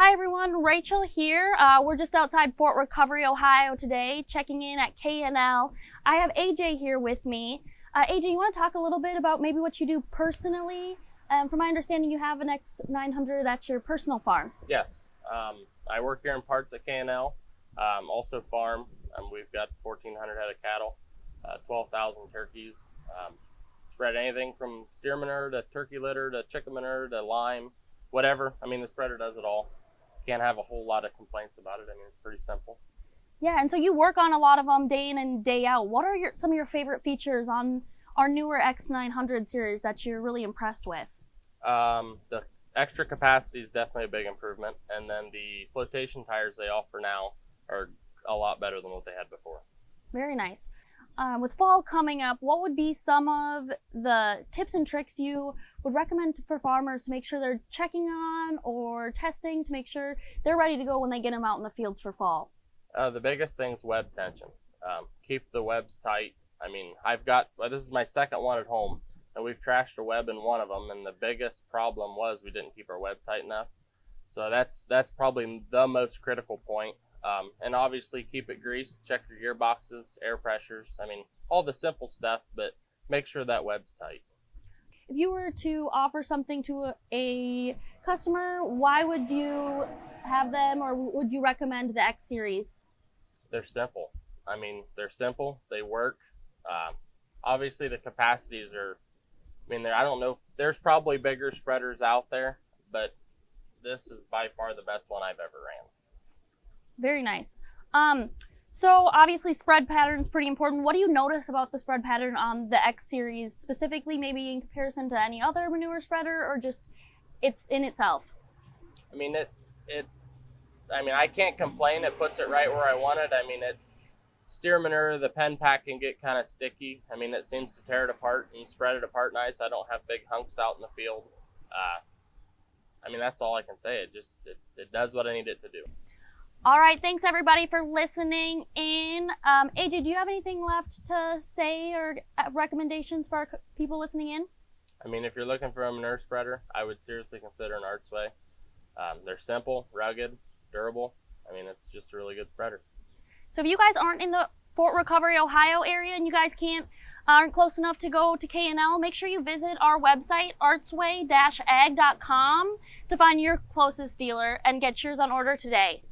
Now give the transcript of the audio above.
Hi everyone, Rachel here. We're just outside Fort Recovery, Ohio today, checking in at K&L. I have AJ here with me. AJ, you want to talk a little bit about maybe what you do personally? From my understanding, you have an X900 at your personal farm. Yes, I work here in parts at K&L, also farm. We've got 1,400 head of cattle, 12,000 turkeys, spread anything from steer manure to turkey litter to chicken manure to lime, whatever. I mean, the spreader does it all. Can't have a whole lot of complaints about it. I mean, it's pretty simple. Yeah, and so you work on a lot of them day in and day out. What are some of your favorite features on our newer X900 series that you're really impressed with? The extra capacity is definitely a big improvement, and then the flotation tires they offer now are a lot better than what they had before. Very nice. With fall coming up, what would be some of the tips and tricks you would recommend for farmers to make sure they're checking on or testing to make sure they're ready to go when they get them out in the fields for fall? The biggest thing is web tension. Keep the webs tight. I mean, this is my second one at home, and we've trashed a web in one of them, and the biggest problem was we didn't keep our web tight enough. So that's probably the most critical point. And obviously keep it greased, check your gearboxes, air pressures. I mean, all the simple stuff, but make sure that web's tight. If you were to offer something to a customer, why would you have them, or would you recommend the X Series? They're simple. I mean, they're simple, they work. Obviously the capacities are, I mean, I don't know, there's probably bigger spreaders out there, but this is by far the best one I've ever ran. Very nice. So obviously spread pattern is pretty important. What do you notice about the spread pattern on the X Series specifically, maybe in comparison to any other manure spreader, or just it's in itself? I mean, I can't complain. It puts it right where I want it. I mean, steer manure, the pen pack can get kind of sticky. I mean, it seems to tear it apart and spread it apart nice. I don't have big hunks out in the field. I mean, that's all I can say. It does what I need it to do. All right, thanks everybody for listening in. AJ, do you have anything left to say or recommendations for our people listening in? I mean, if you're looking for a manure spreader, I would seriously consider an Artsway. They're simple, rugged, durable. I mean, it's just a really good spreader. So if you guys aren't in the Fort Recovery, Ohio area and you guys aren't close enough to go to K&L, make sure you visit our website, artsway-ag.com, to find your closest dealer and get yours on order today.